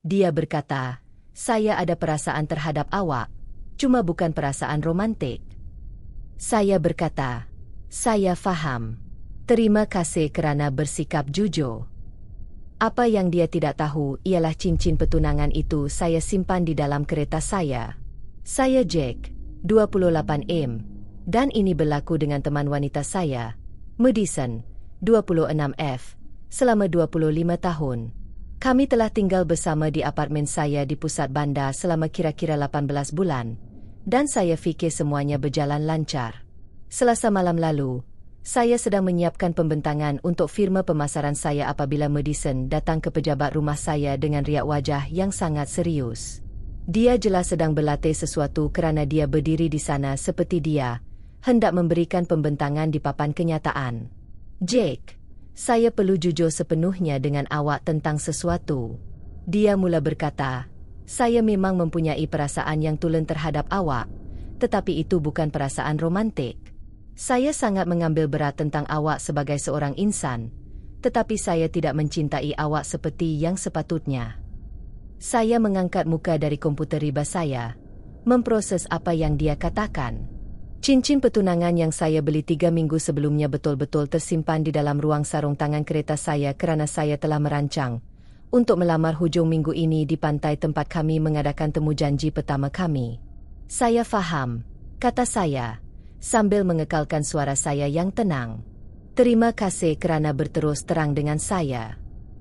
Dia berkata, "Saya ada perasaan terhadap awak, cuma bukan perasaan romantik." Saya berkata, "Saya faham. Terima kasih kerana bersikap jujur." Apa yang dia tidak tahu ialah cincin petunangan itu saya simpan di dalam kereta saya. Saya Jack, 28M, dan ini berlaku dengan teman wanita saya, Madison, 26F, selama 25 tahun. Kami telah tinggal bersama di apartmen saya di pusat bandar selama kira-kira 18 bulan, dan saya fikir semuanya berjalan lancar. Selasa malam lalu, saya sedang menyiapkan pembentangan untuk firma pemasaran saya apabila Madison datang ke pejabat rumah saya dengan riak wajah yang sangat serius. Dia jelas sedang berlatih sesuatu kerana dia berdiri di sana seperti dia hendak memberikan pembentangan di papan kenyataan. "Jake, saya perlu jujur sepenuhnya dengan awak tentang sesuatu." Dia mula berkata, "Saya memang mempunyai perasaan yang tulen terhadap awak, tetapi itu bukan perasaan romantik. Saya sangat mengambil berat tentang awak sebagai seorang insan, tetapi saya tidak mencintai awak seperti yang sepatutnya." Saya mengangkat muka dari komputer riba saya, memproses apa yang dia katakan. Cincin petunangan yang saya beli 3 minggu sebelumnya betul-betul tersimpan di dalam ruang sarung tangan kereta saya kerana saya telah merancang untuk melamar hujung minggu ini di pantai tempat kami mengadakan temu janji pertama kami. "Saya faham," kata saya, sambil mengekalkan suara saya yang tenang. "Terima kasih kerana berterus terang dengan saya."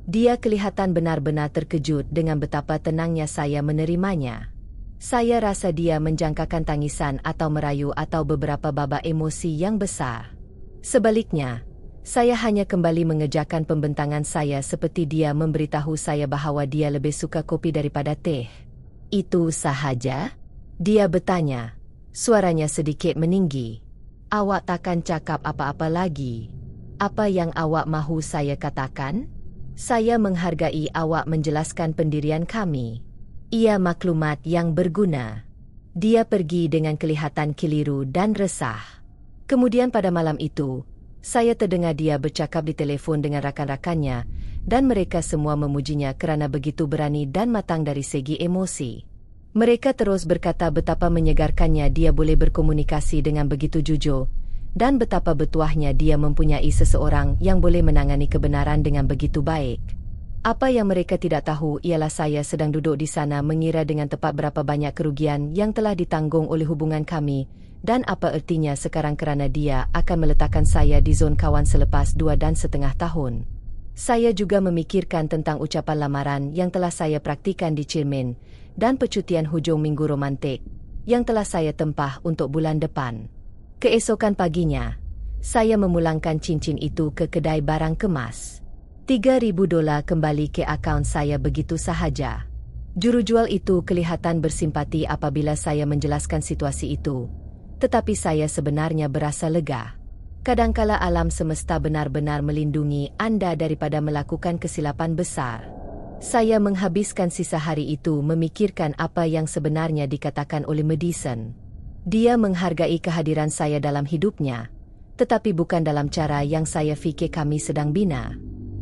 Dia kelihatan benar-benar terkejut dengan betapa tenangnya saya menerimanya. Saya rasa dia menjangkakan tangisan atau merayu atau beberapa babak emosi yang besar. Sebaliknya, saya hanya kembali mengerjakan pembentangan saya seperti dia memberitahu saya bahawa dia lebih suka kopi daripada teh. "Itu sahaja?" Dia bertanya, suaranya sedikit meninggi. "Awak takkan cakap apa-apa lagi? Apa yang awak mahu saya katakan?" "Saya menghargai awak menjelaskan pendirian kami. Ia maklumat yang berguna." Dia pergi dengan kelihatan keliru dan resah. Kemudian pada malam itu, saya terdengar dia bercakap di telefon dengan rakan-rakannya, dan mereka semua memujinya kerana begitu berani dan matang dari segi emosi. Mereka terus berkata betapa menyegarkannya dia boleh berkomunikasi dengan begitu jujur, dan betapa bertuahnya dia mempunyai seseorang yang boleh menangani kebenaran dengan begitu baik. Apa yang mereka tidak tahu ialah saya sedang duduk di sana mengira dengan tepat berapa banyak kerugian yang telah ditanggung oleh hubungan kami, dan apa ertinya sekarang kerana dia akan meletakkan saya di zon kawan selepas 2,5 tahun. Saya juga memikirkan tentang ucapan lamaran yang telah saya praktikan di Cermin, dan percutian hujung minggu romantik yang telah saya tempah untuk bulan depan. Keesokan paginya, saya memulangkan cincin itu ke kedai barang kemas. $3,000 kembali ke akaun saya begitu sahaja. Jurujual itu kelihatan bersimpati apabila saya menjelaskan situasi itu, tetapi saya sebenarnya berasa lega. Kadangkala alam semesta benar-benar melindungi anda daripada melakukan kesilapan besar. Saya menghabiskan sisa hari itu memikirkan apa yang sebenarnya dikatakan oleh Madison. Dia menghargai kehadiran saya dalam hidupnya, tetapi bukan dalam cara yang saya fikir kami sedang bina.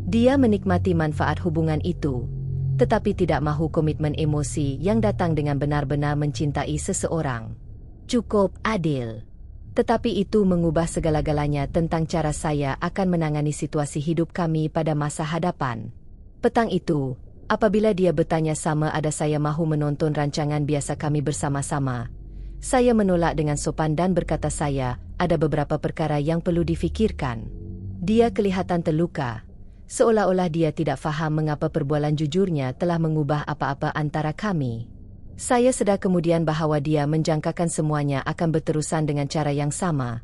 Dia menikmati manfaat hubungan itu, tetapi tidak mahu komitmen emosi yang datang dengan benar-benar mencintai seseorang. Cukup adil. Tetapi itu mengubah segala-galanya tentang cara saya akan menangani situasi hidup kami pada masa hadapan. Petang itu, apabila dia bertanya sama ada saya mahu menonton rancangan biasa kami bersama-sama, saya menolak dengan sopan dan berkata saya ada beberapa perkara yang perlu difikirkan. Dia kelihatan terluka, seolah-olah dia tidak faham mengapa perbualan jujurnya telah mengubah apa-apa antara kami. Saya sedar kemudian bahawa dia menjangkakan semuanya akan berterusan dengan cara yang sama.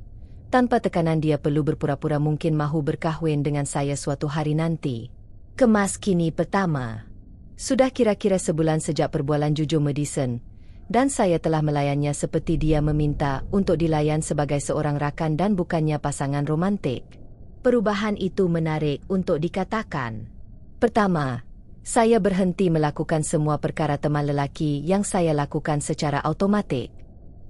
Tanpa tekanan dia perlu berpura-pura mungkin mahu berkahwin dengan saya suatu hari nanti. Kemas kini pertama. Sudah kira-kira sebulan sejak perbualan jujur Madison, dan saya telah melayannya seperti dia meminta untuk dilayan sebagai seorang rakan dan bukannya pasangan romantik. Perubahan itu menarik untuk dikatakan. Pertama, saya berhenti melakukan semua perkara teman lelaki yang saya lakukan secara automatik.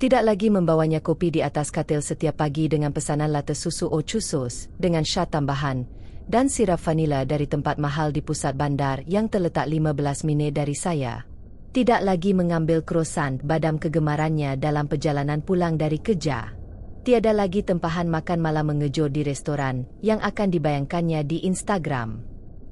Tidak lagi membawanya kopi di atas katil setiap pagi dengan pesanan latte susu khusus dengan syat tambahan, dan sirap vanila dari tempat mahal di pusat bandar yang terletak 15 minit dari saya. Tidak lagi mengambil croissant badam kegemarannya dalam perjalanan pulang dari kerja. Tiada lagi tempahan makan malam mengejut di restoran yang akan dibayangkannya di Instagram.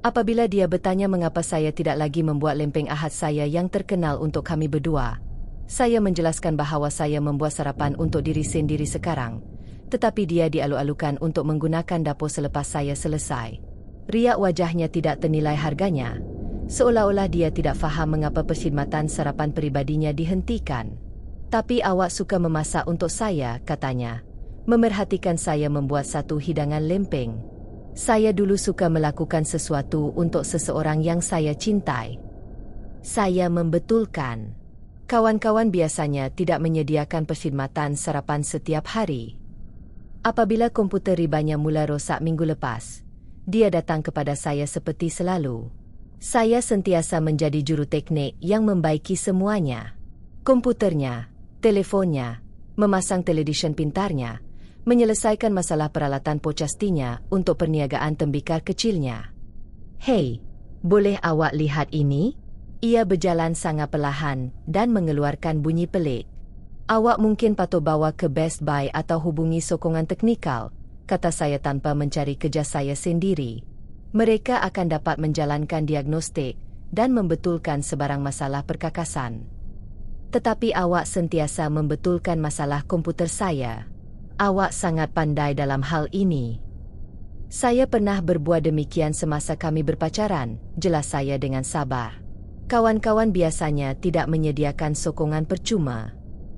Apabila dia bertanya mengapa saya tidak lagi membuat lempeng ahad saya yang terkenal untuk kami berdua, saya menjelaskan bahawa saya membuat sarapan untuk diri sendiri sekarang, tetapi dia dialu-alukan untuk menggunakan dapur selepas saya selesai. Riak wajahnya tidak ternilai harganya, seolah-olah dia tidak faham mengapa perkhidmatan sarapan peribadinya dihentikan. Tapi awak suka memasak untuk saya, katanya, memerhatikan saya membuat satu hidangan lempeng. Saya dulu suka melakukan sesuatu untuk seseorang yang saya cintai. Saya membetulkan. Kawan-kawan biasanya tidak menyediakan perkhidmatan sarapan setiap hari. Apabila komputer ribanya mula rosak minggu lepas, dia datang kepada saya seperti selalu. Saya sentiasa menjadi juru teknik yang membaiki semuanya. Komputernya, telefonnya, memasang televisyen pintarnya, menyelesaikan masalah peralatan pocastinya untuk perniagaan tembikar kecilnya. Hei, boleh awak lihat ini? Ia berjalan sangat perlahan dan mengeluarkan bunyi pelik. Awak mungkin patut bawa ke Best Buy atau hubungi sokongan teknikal, kata saya tanpa mencari kerja saya sendiri. Mereka akan dapat menjalankan diagnostik dan membetulkan sebarang masalah perkakasan. Tetapi awak sentiasa membetulkan masalah komputer saya. Awak sangat pandai dalam hal ini. Saya pernah berbuat demikian semasa kami berpacaran, jelas saya dengan sabar. Kawan-kawan biasanya tidak menyediakan sokongan percuma.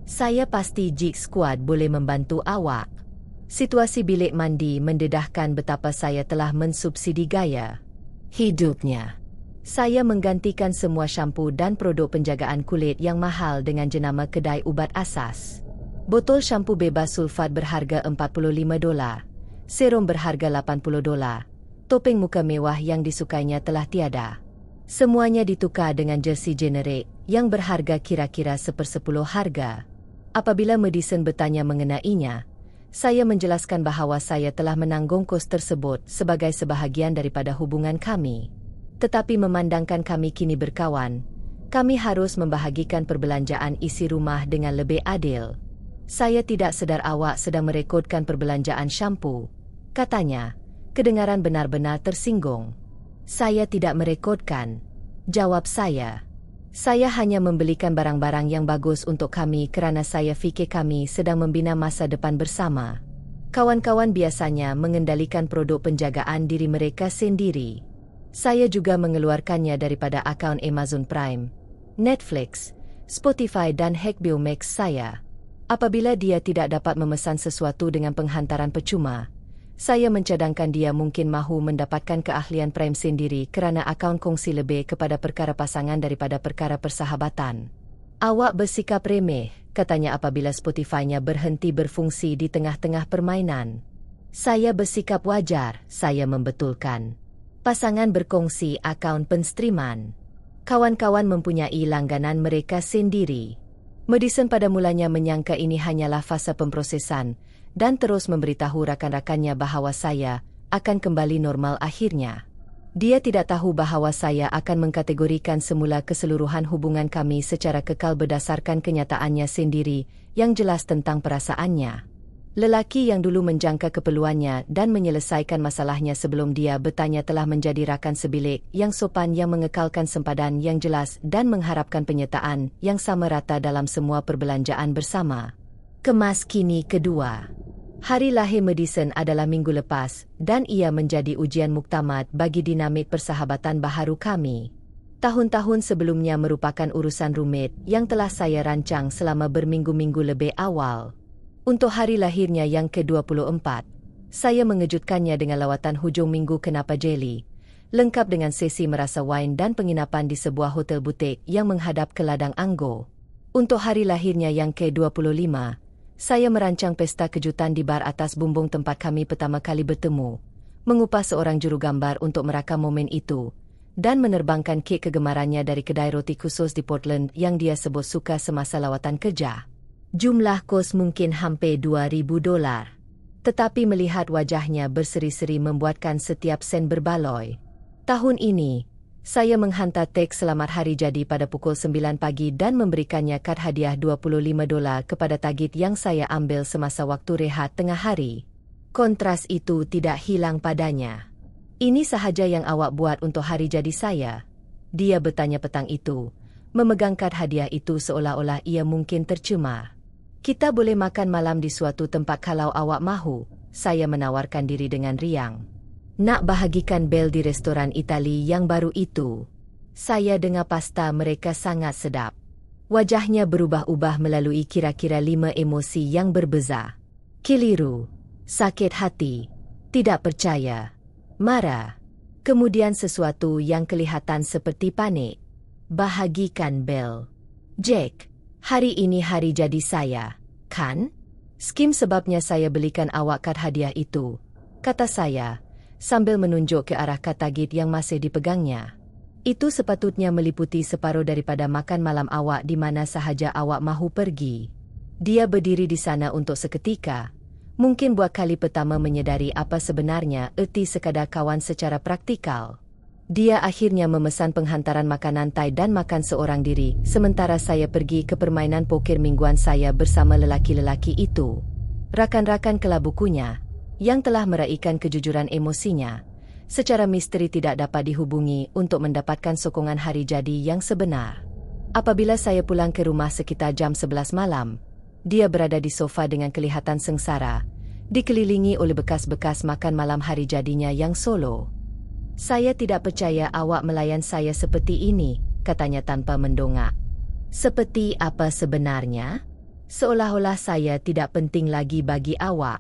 Saya pasti Geek Squad boleh membantu awak. Situasi bilik mandi mendedahkan betapa saya telah mensubsidi gaya hidupnya. Saya menggantikan semua syampu dan produk penjagaan kulit yang mahal dengan jenama kedai ubat asas. Botol syampu bebas sulfat berharga $45, serum berharga $80, topeng muka mewah yang disukainya telah tiada. Semuanya ditukar dengan jersey generik yang berharga kira-kira 1/10 harga. Apabila Madison bertanya mengenainya, saya menjelaskan bahawa saya telah menanggung kos tersebut sebagai sebahagian daripada hubungan kami. Tetapi memandangkan kami kini berkawan, kami harus membahagikan perbelanjaan isi rumah dengan lebih adil. Saya tidak sedar awak sedang merekodkan perbelanjaan syampu, katanya, kedengaran benar-benar tersinggung. Saya tidak merekodkan, jawab saya. Saya hanya membelikan barang-barang yang bagus untuk kami kerana saya fikir kami sedang membina masa depan bersama. Kawan-kawan biasanya mengendalikan produk penjagaan diri mereka sendiri. Saya juga mengeluarkannya daripada akaun Amazon Prime, Netflix, Spotify dan HBO Max saya. Apabila dia tidak dapat memesan sesuatu dengan penghantaran percuma, saya mencadangkan dia mungkin mahu mendapatkan keahlian Prime sendiri kerana akaun kongsi lebih kepada perkara pasangan daripada perkara persahabatan. Awak bersikap remeh, katanya apabila Spotify-nya berhenti berfungsi di tengah-tengah permainan. Saya bersikap wajar, saya membetulkan. Pasangan berkongsi akaun penstreaman. Kawan-kawan mempunyai langganan mereka sendiri. Madison pada mulanya menyangka ini hanyalah fasa pemprosesan, dan terus memberitahu rakan-rakannya bahawa saya akan kembali normal akhirnya. Dia tidak tahu bahawa saya akan mengkategorikan semula keseluruhan hubungan kami secara kekal berdasarkan kenyataannya sendiri yang jelas tentang perasaannya. Lelaki yang dulu menjangka keperluannya dan menyelesaikan masalahnya sebelum dia bertanya telah menjadi rakan sebilik yang sopan yang mengekalkan sempadan yang jelas dan mengharapkan penyertaan yang sama rata dalam semua perbelanjaan bersama. Kemas kini kedua. Hari lahir Madison adalah minggu lepas dan ia menjadi ujian muktamad bagi dinamik persahabatan baharu kami. Tahun-tahun sebelumnya merupakan urusan rumit yang telah saya rancang selama berminggu-minggu lebih awal. Untuk hari lahirnya yang ke-24, saya mengejutkannya dengan lawatan hujung minggu ke Napa Jelly, lengkap dengan sesi merasa wine dan penginapan di sebuah hotel butik yang menghadap ke ladang anggur. Untuk hari lahirnya yang ke-25, saya merancang pesta kejutan di bar atas bumbung tempat kami pertama kali bertemu, mengupah seorang juru gambar untuk merakam momen itu, dan menerbangkan kek kegemarannya dari kedai roti khusus di Portland yang dia sebut suka semasa lawatan kerja. Jumlah kos mungkin hampir $2,000. Tetapi melihat wajahnya berseri-seri membuatkan setiap sen berbaloi. Tahun ini, saya menghantar teks selamat hari jadi pada pukul 9 pagi dan memberikannya kad hadiah $25 kepada target yang saya ambil semasa waktu rehat tengah hari. Kontras itu tidak hilang padanya. Ini sahaja yang awak buat untuk hari jadi saya? Dia bertanya petang itu, memegang kad hadiah itu seolah-olah ia mungkin tercemar. Kita boleh makan malam di suatu tempat kalau awak mahu, saya menawarkan diri dengan riang. Nak bahagikan Bel di restoran Itali yang baru itu. Saya dengar pasta mereka sangat sedap. Wajahnya berubah-ubah melalui kira-kira 5 emosi yang berbeza. Keliru, sakit hati, tidak percaya, marah. Kemudian sesuatu yang kelihatan seperti panik. Bahagikan Bel. Jack, hari ini hari jadi saya, kan? Skim sebabnya saya belikan awak kad hadiah itu, kata saya, sambil menunjuk ke arah kad target yang masih dipegangnya. Itu sepatutnya meliputi separuh daripada makan malam awak di mana sahaja awak mahu pergi. Dia berdiri di sana untuk seketika, mungkin buat kali pertama menyedari apa sebenarnya erti sekadar kawan secara praktikal. Dia akhirnya memesan penghantaran makanan Thai dan makan seorang diri, sementara saya pergi ke permainan poker mingguan saya bersama lelaki-lelaki itu. Rakan-rakan kelabukunya, yang telah meraihkan kejujuran emosinya, secara misteri tidak dapat dihubungi untuk mendapatkan sokongan hari jadi yang sebenar. Apabila saya pulang ke rumah sekitar jam 11 malam, dia berada di sofa dengan kelihatan sengsara, dikelilingi oleh bekas-bekas makan malam hari jadinya yang solo. Saya tidak percaya awak melayan saya seperti ini, katanya tanpa mendongak. Seperti apa sebenarnya? Seolah-olah saya tidak penting lagi bagi awak.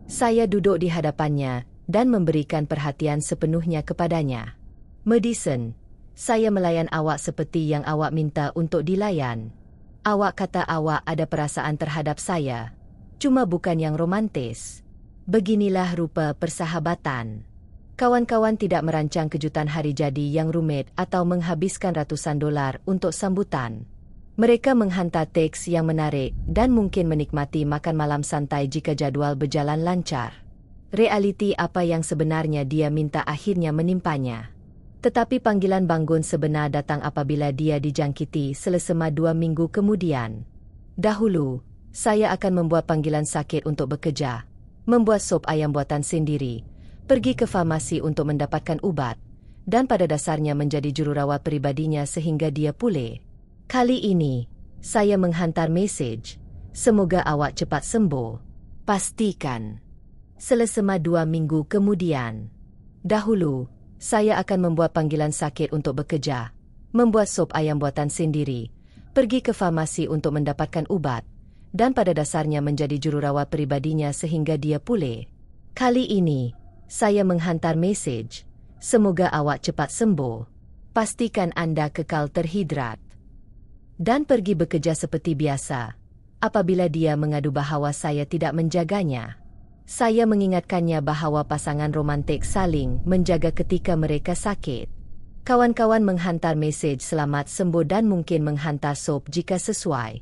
Saya duduk di hadapannya dan memberikan perhatian sepenuhnya kepadanya. Madison, saya melayan awak seperti yang awak minta untuk dilayan. Awak kata awak ada perasaan terhadap saya, cuma bukan yang romantis. Beginilah rupa persahabatan. Kawan-kawan tidak merancang kejutan hari jadi yang rumit atau menghabiskan ratusan dolar untuk sambutan. Mereka menghantar teks yang menarik dan mungkin menikmati makan malam santai jika jadual berjalan lancar. Realiti apa yang sebenarnya dia minta akhirnya menimpanya. Tetapi panggilan bangun sebenar datang apabila dia dijangkiti selesema 2 minggu kemudian. Dahulu, saya akan membuat panggilan sakit untuk bekerja, membuat sop ayam buatan sendiri, pergi ke farmasi untuk mendapatkan ubat, dan pada dasarnya menjadi jururawat pribadinya sehingga dia pulih. Kali ini, saya menghantar mesej, semoga awak cepat sembuh. Pastikan. Selesema 2 minggu kemudian. Dahulu, saya akan membuat panggilan sakit untuk bekerja, membuat sop ayam buatan sendiri, pergi ke farmasi untuk mendapatkan ubat, dan pada dasarnya menjadi jururawat pribadinya sehingga dia pulih. Kali ini, saya menghantar mesej, semoga awak cepat sembuh. Pastikan anda kekal terhidrat. Dan pergi bekerja seperti biasa. Apabila dia mengadu bahawa saya tidak menjaganya, saya mengingatkannya bahawa pasangan romantik saling menjaga ketika mereka sakit. Kawan-kawan menghantar mesej selamat sembuh dan mungkin menghantar sop jika sesuai.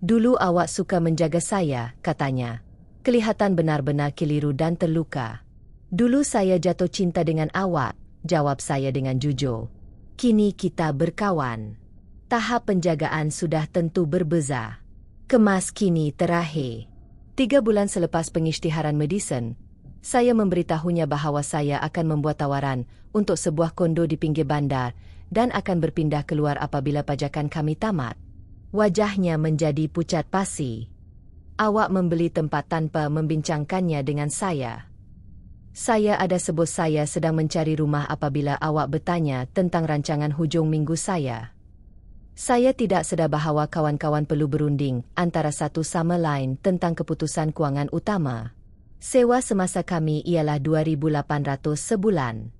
Dulu awak suka menjaga saya, katanya. Kelihatan benar-benar keliru dan terluka. Dulu saya jatuh cinta dengan awak, jawab saya dengan jujur. Kini kita berkawan. Tahap penjagaan sudah tentu berbeza. Kemas kini terakhir. 3 bulan selepas pengisytiharan Madison, saya memberitahunya bahawa saya akan membuat tawaran untuk sebuah kondo di pinggir bandar dan akan berpindah keluar apabila pajakan kami tamat. Wajahnya menjadi pucat pasi. Awak membeli tempat tanpa membincangkannya dengan saya. Saya ada sebut saya sedang mencari rumah apabila awak bertanya tentang rancangan hujung minggu saya. Saya tidak sedar bahawa kawan-kawan perlu berunding antara satu sama lain tentang keputusan kewangan utama. Sewa semasa kami ialah $2,800 sebulan.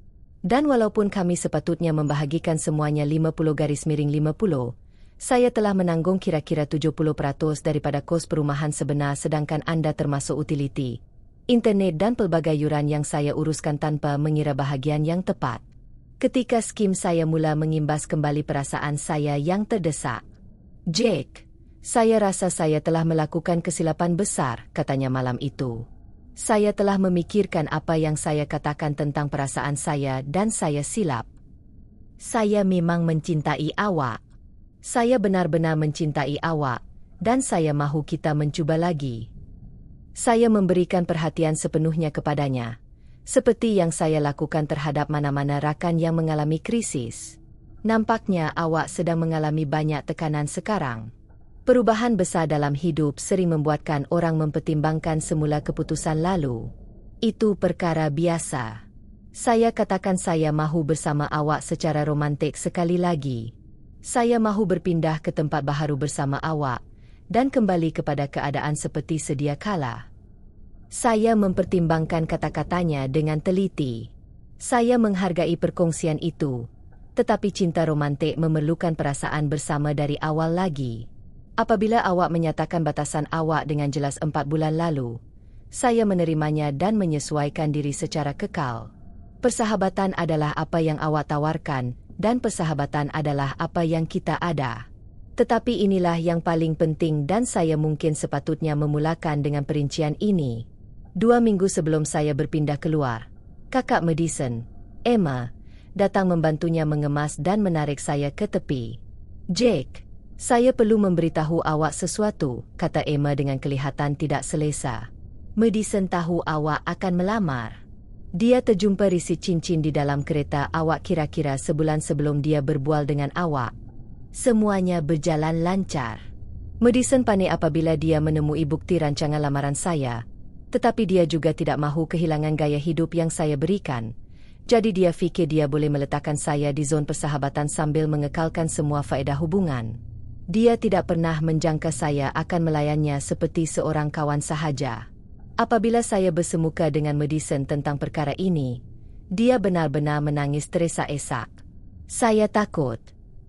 Dan walaupun kami sepatutnya membahagikan semuanya 50/50, saya telah menanggung kira-kira 70% daripada kos perumahan sebenar sedangkan anda termasuk utiliti, internet dan pelbagai yuran yang saya uruskan tanpa mengira bahagian yang tepat. Ketika skim saya mula mengimbas kembali perasaan saya yang terdesak. Jack, saya rasa saya telah melakukan kesilapan besar, katanya malam itu. Saya telah memikirkan apa yang saya katakan tentang perasaan saya dan saya silap. Saya memang mencintai awak. Saya benar-benar mencintai awak, dan saya mahu kita mencuba lagi. Saya memberikan perhatian sepenuhnya kepadanya, seperti yang saya lakukan terhadap mana-mana rakan yang mengalami krisis. Nampaknya awak sedang mengalami banyak tekanan sekarang. Perubahan besar dalam hidup sering membuatkan orang mempertimbangkan semula keputusan lalu. Itu perkara biasa. Saya katakan saya mahu bersama awak secara romantik sekali lagi. Saya mahu berpindah ke tempat baharu bersama awak dan kembali kepada keadaan seperti sedia kala. Saya mempertimbangkan kata-katanya dengan teliti. Saya menghargai perkongsian itu, tetapi cinta romantik memerlukan perasaan bersama dari awal lagi. Apabila awak menyatakan batasan awak dengan jelas 4 bulan lalu, saya menerimanya dan menyesuaikan diri secara kekal. Persahabatan adalah apa yang awak tawarkan, dan persahabatan adalah apa yang kita ada. Tetapi inilah yang paling penting dan saya mungkin sepatutnya memulakan dengan perincian ini. 2 minggu sebelum saya berpindah keluar, kakak Madison, Emma, datang membantunya mengemas dan menarik saya ke tepi. "Jake, saya perlu memberitahu awak sesuatu," kata Emma dengan kelihatan tidak selesa. "Madison tahu awak akan melamar. Dia terjumpa risit cincin di dalam kereta awak kira-kira sebulan sebelum dia berbual dengan awak. Semuanya berjalan lancar. Madison panik apabila dia menemui bukti rancangan lamaran saya, tetapi dia juga tidak mahu kehilangan gaya hidup yang saya berikan. Jadi dia fikir dia boleh meletakkan saya di zon persahabatan sambil mengekalkan semua faedah hubungan. Dia tidak pernah menjangka saya akan melayannya seperti seorang kawan sahaja. Apabila saya bersemuka dengan Madison tentang perkara ini, dia benar-benar menangis teresak-esak. Saya takut.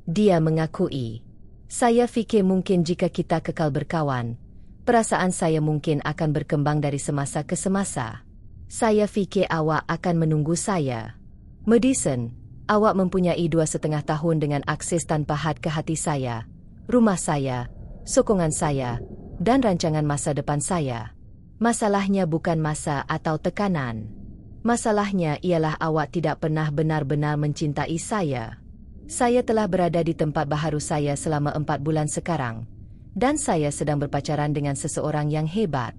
Dia mengakui. Saya fikir mungkin jika kita kekal berkawan, perasaan saya mungkin akan berkembang dari semasa ke semasa. Saya fikir awak akan menunggu saya. Madison, awak mempunyai 2,5 tahun dengan akses tanpa had ke hati saya, rumah saya, sokongan saya, dan rancangan masa depan saya. Masalahnya bukan masa atau tekanan. Masalahnya ialah awak tidak pernah benar-benar mencintai saya. Saya telah berada di tempat baharu saya selama 4 bulan sekarang, dan saya sedang berpacaran dengan seseorang yang hebat.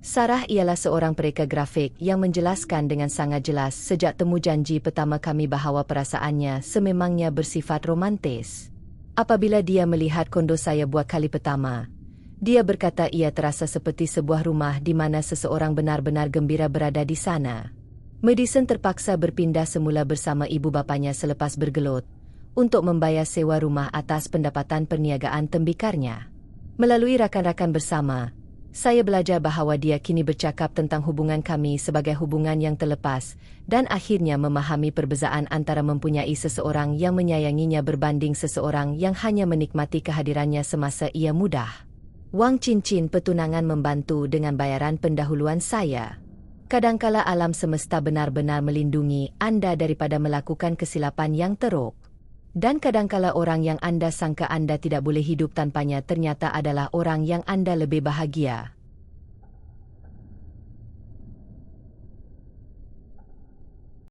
Sarah ialah seorang pereka grafik yang menjelaskan dengan sangat jelas sejak temu janji pertama kami bahawa perasaannya sememangnya bersifat romantis. Apabila dia melihat kondo saya buat kali pertama, dia berkata ia terasa seperti sebuah rumah di mana seseorang benar-benar gembira berada di sana. Madison terpaksa berpindah semula bersama ibu bapanya selepas bergelut untuk membayar sewa rumah atas pendapatan perniagaan tembikarnya. Melalui rakan-rakan bersama, saya belajar bahawa dia kini bercakap tentang hubungan kami sebagai hubungan yang terlepas dan akhirnya memahami perbezaan antara mempunyai seseorang yang menyayanginya berbanding seseorang yang hanya menikmati kehadirannya semasa ia muda. Wang cincin pertunangan membantu dengan bayaran pendahuluan saya. Kadangkala alam semesta benar-benar melindungi anda daripada melakukan kesilapan yang teruk. Dan kadangkala orang yang anda sangka anda tidak boleh hidup tanpanya ternyata adalah orang yang anda lebih bahagia.